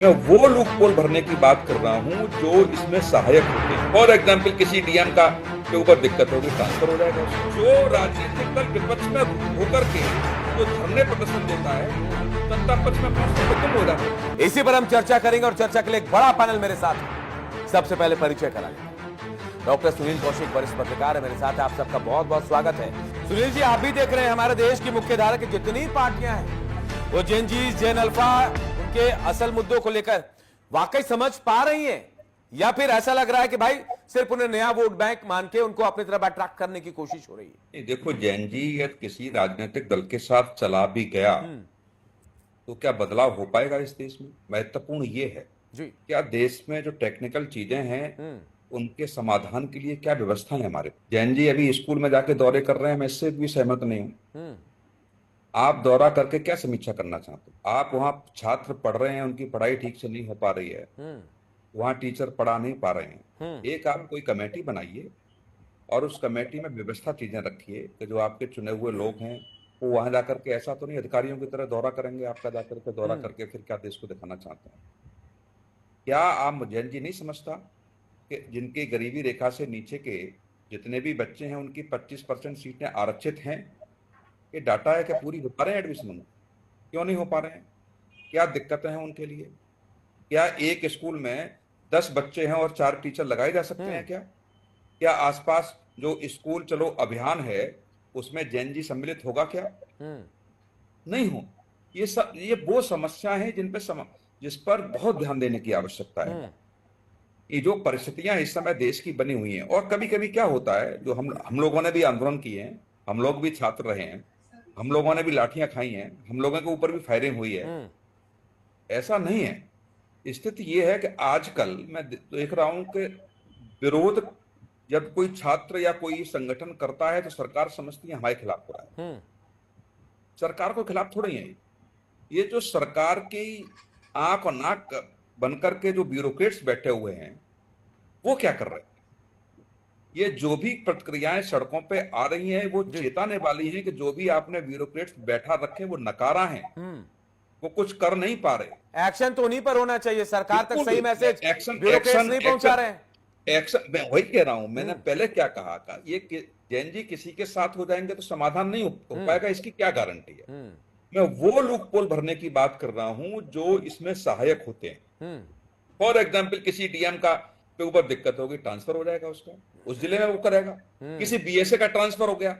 मैं वो loop hole भरने की बात कर रहा हूं जो इसमें सहायक होते हैं। फॉर एग्जाम्पल किसी डीएम का के ऊपर दिक्कत होगी, ट्रांसफर हो जाएगा। जो राजनीतिक दल विपक्ष में होकर के जो धरने प्रदर्शन देता है, जनता पक्ष में पहुंचने को गुम हो जाता है। इसी पर हम चर्चा करेंगे और चर्चा के लिए एक बड़ा पैनल मेरे साथ है। सबसे पहले परिचय कराएंगे डॉक्टर सुनील कौशिक, वरिष्ठ पत्रकार है मेरे साथ है। आप सबका बहुत बहुत स्वागत है। सुनील जी, आप भी देख रहे हैं हमारे देश की मुख्य धारा की जितनी पार्टियां हैं, वो जेन जी, जेन अल्फा, उनके असल मुद्दों को लेकर वाकई समझ पा रही हैं, या फिर ऐसा लग रहा है कि भाई सिर्फ उन्हें नया वोट बैंक मान के उनको अपनी तरफ अट्रैक्ट करने की कोशिश हो रही है? देखो, जैन जी यदि किसी राजनीतिक दल के साथ चला भी गया तो क्या बदलाव हो पाएगा इस देश में? महत्वपूर्ण ये है जी। क्या देश में जो टेक्निकल चीजें हैं उनके समाधान के लिए क्या व्यवस्था है हमारे? जैन जी अभी स्कूल में जाके दौरे कर रहे हैं, मैं इससे भी सहमत नहीं हूं। आप दौरा करके क्या समीक्षा करना चाहते हो? आप वहां छात्र पढ़ रहे हैं, उनकी पढ़ाई ठीक से नहीं हो पा रही है, वहां टीचर पढ़ा नहीं पा रहे हैं। एक आप कोई कमेटी बनाइए और उस कमेटी में व्यवस्था चीजें रखिए कि जो आपके चुने हुए लोग हैं वो वहां जाकर के, ऐसा तो नहीं अधिकारियों की तरह दौरा करेंगे आपका, जाकर के दौरा करके फिर क्या देश को दिखाना चाहते हैं? क्या आप जैन जी नहीं समझता कि जिनकी गरीबी रेखा से नीचे के जितने भी बच्चे हैं उनकी 25% सीटें आरक्षित हैं? ये डाटा है कि पूरी हो पा रहे हैं एडमिशन में? क्यों नहीं हो पा रहे हैं? क्या दिक्कतें हैं उनके लिए? क्या एक स्कूल में 10 बच्चे हैं और 4 टीचर लगाए जा सकते हैं क्या? क्या आसपास जो स्कूल चलो अभियान है उसमें जैन जी सम्मिलित होगा क्या? नहीं हो। ये वो समस्या है जिस पर बहुत ध्यान देने की आवश्यकता है। ये जो परिस्थितियां इस समय देश की बनी हुई हैं, और कभी कभी क्या होता है, जो हम लोगों ने भी आंदोलन किए हैं, हम लोग भी छात्र रहे हैं, हम लोगों ने भी लाठियां खाई हैं, हम लोगों के ऊपर भी फायरिंग हुई है। ऐसा नहीं है। स्थिति यह है कि आजकल मैं देख रहा हूं कि विरोध जब कोई छात्र या कोई संगठन करता है तो सरकार समझती है हमारे खिलाफ हो रहा है। सरकार को खिलाफ थोड़ी है। ये जो सरकार की आंख और नाक बनकर के जो ब्यूरोक्रेट्स बैठे हुए हैं वो क्या कर रहे हैं? ये जो भी प्रतिक्रियाएं सड़कों पे आ रही हैं वो चेताने वाली हैं कि जो भी आपने ब्यूरोक्रेट्स बैठा रखे वो नकारा हैं, वो कुछ कर नहीं पा रहे। एक्शन तो उन्हीं पर होना चाहिए, सरकार तक सही मैसेज एक्शन नहीं पहुंचा रहे हैं। एक्शन मैं वही कह रहा हूं। मैंने पहले क्या कहा ये जैन जी किसी के साथ हो जाएंगे तो समाधान नहीं हो पाएगा, इसकी क्या गारंटी है? मैं वो लूप होल भरने की बात कर रहा हूं जो इसमें सहायक होते हैं। फॉर एग्जाम्पल किसी डीएम का के ऊपर दिक्कत होगी, ट्रांसफर हो जाएगा उसका, उस जिले में वो करेगा। किसी बीएसए का ट्रांसफर हो गया,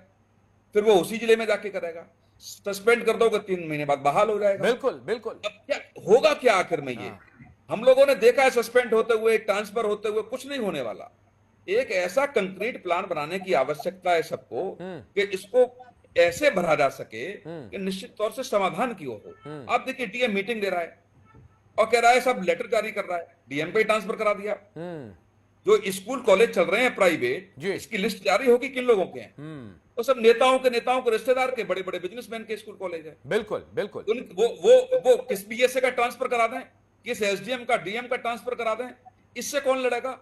फिर वो उसी जिले में जाके करेगा। सस्पेंड कर दोगे, 3 महीने बाद बहाल हो जाएगा। बिल्कुल बिल्कुल। अब क्या होगा क्या आखिर में? ये हम लोगों ने देखा है, सस्पेंड होते हुए, ट्रांसफर होते हुए कुछ नहीं होने वाला। एक ऐसा कंक्रीट प्लान बनाने की आवश्यकता है सबको कि इसको ऐसे भरा जा सके कि निश्चित तौर से समाधान की ओर हो। आप देखिए, डीएम मीटिंग दे रहा है और कह रहा है सब लेटर जारी कर रहा है, डीएम पे ही ट्रांसफर करा दिया। जो स्कूल कॉलेज चल रहे हैं प्राइवेट, इसकी लिस्ट जारी होगी किन लोगों के हैं? तो सब नेताओं के रिश्तेदार के, बड़े बड़े बिजनेसमैन के स्कूल कॉलेज है। बिल्कुल बिल्कुल। वो किस बीएसए का ट्रांसफर करा दें, किस एसडीएम का, डीएम का ट्रांसफर करा दें, इससे कौन लड़ेगा?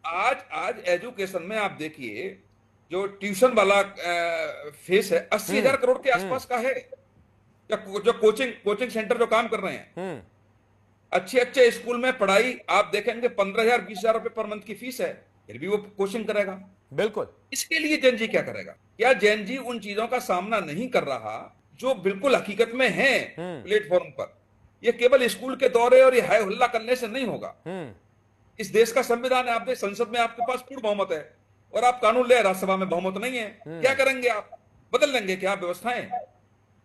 आज एजुकेशन में आप देखिए, जो ट्यूशन वाला फेस है 80,000 करोड़ के आसपास का है। जो कोचिंग सेंटर जो काम कर रहे हैं, अच्छे स्कूल में पढ़ाई आप देखेंगे 15,000 20,000 रुपए पर मंथ की फीस है, फिर भी वो कोचिंग करेगा। बिल्कुल। इसके लिए जैन जी क्या करेगा? क्या जैन जी उन चीजों का सामना नहीं कर रहा जो बिल्कुल हकीकत में है प्लेटफॉर्म पर? ये केवल स्कूल के दौरे और ये हाय हुल्ला करने से नहीं होगा। इस देश का संविधान है, आप देख, संसद में आपके पास पूर्ण बहुमत है और आप कानून ले, राज्यसभा में बहुमत नहीं है। क्या करेंगे आप? बदल लेंगे क्या व्यवस्थाएं?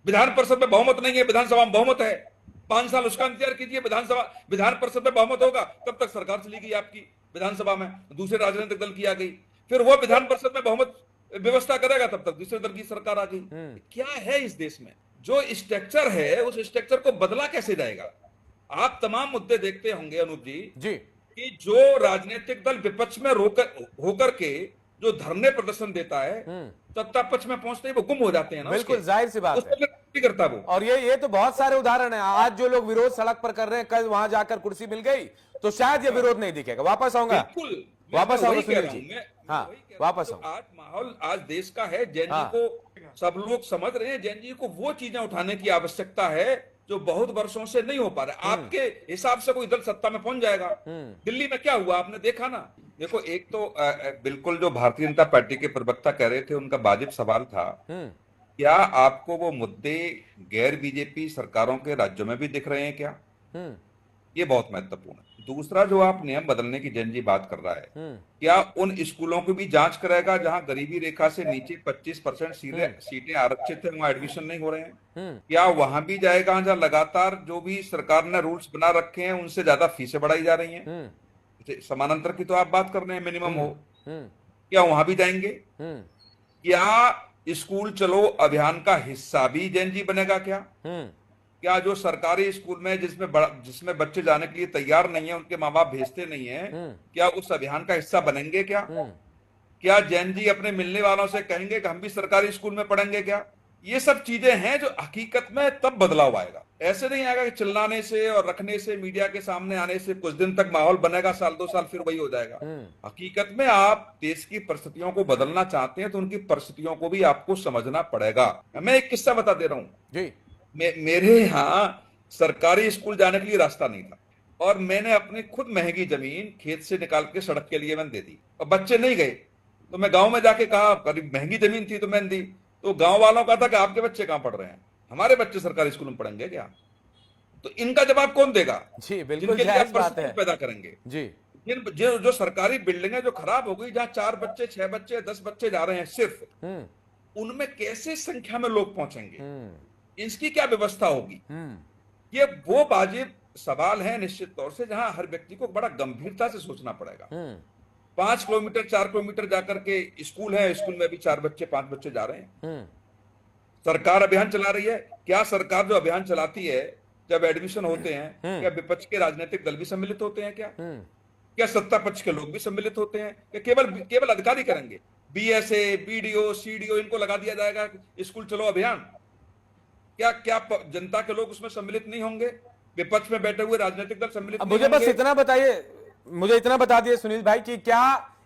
विधान परिषद में बहुमत नहीं है, विधानसभा में बहुमत है। 5 साल उसका इंतजार कीजिए। विधान परिषद में बहुमत होगा, तब तक सरकार चली गई आपकी, विधानसभा में दूसरे राजनीतिक दल की आ गई, फिर वो विधान परिषद में बहुमत व्यवस्था करेगा, तब तक दूसरे दल की सरकार आ गई। क्या है इस देश में? जो स्ट्रक्चर है उस स्ट्रक्चर को बदला कैसे जाएगा? आप तमाम मुद्दे देखते होंगे अनूप जी कि जो राजनीतिक दल विपक्ष में होकर के जो धरने प्रदर्शन देता है, सत्ता पक्ष में पहुंचते ही वो गुम हो जाते हैं ना। बिल्कुल जाहिर सी बात है। करता वो। और ये तो बहुत सारे उदाहरण है। आज जो लोग विरोध सड़क पर कर रहे हैं, कल वहां जाकर कुर्सी मिल गई तो शायद ये विरोध नहीं दिखेगा। वापस आऊंगा, वापस आऊंगा सुनील जी। हाँ, वापस आऊंगा। आज माहौल आज देश का है, जैन जी को सब लोग समझ रहे हैं। जैन जी को वो चीजें उठाने की आवश्यकता है जो बहुत वर्षों से नहीं हो पा रहा। आपके हिसाब से कोई दल सत्ता में पहुंच जाएगा। दिल्ली में क्या हुआ आपने देखा ना। देखो, एक तो बिल्कुल जो भारतीय जनता पार्टी के प्रवक्ता कह रहे थे, उनका वाजिब सवाल था, क्या आपको वो मुद्दे गैर बीजेपी सरकारों के राज्यों में भी दिख रहे हैं क्या? ये बहुत महत्वपूर्ण है। दूसरा, जो आप नियम बदलने की जैन जी बात कर रहा है, क्या उन स्कूलों की भी जांच करेगा जहां गरीबी रेखा से नीचे 25% सीटें आरक्षित है, वहां एडमिशन नहीं हो रहे हैं? क्या वहां भी जाएगा जहां लगातार जो भी सरकार ने रूल्स बना रखे हैं उनसे ज्यादा फीसें बढ़ाई जा रही हैं? समानांतर की तो आप बात कर रहे हैं, मिनिमम हो, क्या वहां भी जाएंगे? क्या स्कूल चलो अभियान का हिस्सा भी जैन जी बनेगा क्या? क्या जो सरकारी स्कूल में जिसमें बच्चे जाने के लिए तैयार नहीं है, उनके माँ बाप भेजते नहीं है, क्या उस अभियान का हिस्सा बनेंगे क्या? क्या जैन जी अपने मिलने वालों से कहेंगे कि हम भी सरकारी स्कूल में पढ़ेंगे क्या? ये सब चीजें हैं जो हकीकत में तब बदलाव आएगा। ऐसे नहीं आएगा कि चिल्लाने से और रखने से, मीडिया के सामने आने से कुछ दिन तक माहौल बनेगा, साल 2 साल फिर वही हो जाएगा। हकीकत में आप देश की परिस्थितियों को बदलना चाहते हैं तो उनकी परिस्थितियों को भी आपको समझना पड़ेगा। मैं एक किस्सा बता दे रहा हूँ। मेरे यहाँ सरकारी स्कूल जाने के लिए रास्ता नहीं था और मैंने अपनी खुद महंगी जमीन खेत से निकाल के सड़क के लिए मैंने दे दी और बच्चे नहीं गए। तो मैं गांव में जाके कहा, करीब महंगी जमीन थी तो मैंने दी, तो गांव वालों का था कि आपके बच्चे कहां पढ़ रहे हैं, हमारे बच्चे सरकारी स्कूल में पढ़ेंगे क्या? तो इनका जवाब कौन देगा? जी बिल्कुल जिनके लिए आप परिस्थिति पैदा करेंगे। जी, जो सरकारी बिल्डिंगें जो खराब हो गई, जहां 4 बच्चे 6 बच्चे 10 बच्चे जा रहे हैं सिर्फ, उनमें कैसे संख्या में लोग पहुंचेंगे? इसकी क्या व्यवस्था होगी? ये वो वाजिब सवाल है निश्चित तौर से, जहां हर व्यक्ति को बड़ा गंभीरता से सोचना पड़ेगा। 5 किलोमीटर 4 किलोमीटर जाकर के स्कूल है, स्कूल में भी 4 बच्चे 5 बच्चे जा रहे हैं। सरकार अभियान चला रही है। क्या सरकार जो अभियान चलाती है, जब एडमिशन होते हैं, क्या विपक्ष के राजनीतिक दल भी सम्मिलित होते हैं क्या? क्या सत्ता पक्ष के लोग भी सम्मिलित होते हैं? क्या केवल अधिकारी करेंगे? बीएसए, बीडीओ, सीडीओ इनको लगा दिया जाएगा स्कूल चलो अभियान? क्या जनता के लोग उसमें सम्मिलित नहीं होंगे? विपक्ष में बैठे हुए राजनीतिक दल सम्मिलित नहीं मुझे होंगे? बस इतना बताइए, मुझे इतना बता दिए सुनील भाई कि क्या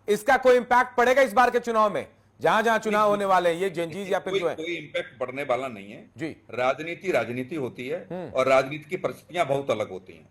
इसका कोई इंपैक्ट पड़ेगा इस बार के चुनाव में, जहां जहां चुनाव होने वाले हैं, ये जेनजीज या फिर जो है? कोई इंपैक्ट पड़ने वाला नहीं है जी। राजनीति होती है और राजनीति की परिस्थितियां बहुत अलग होती हैं।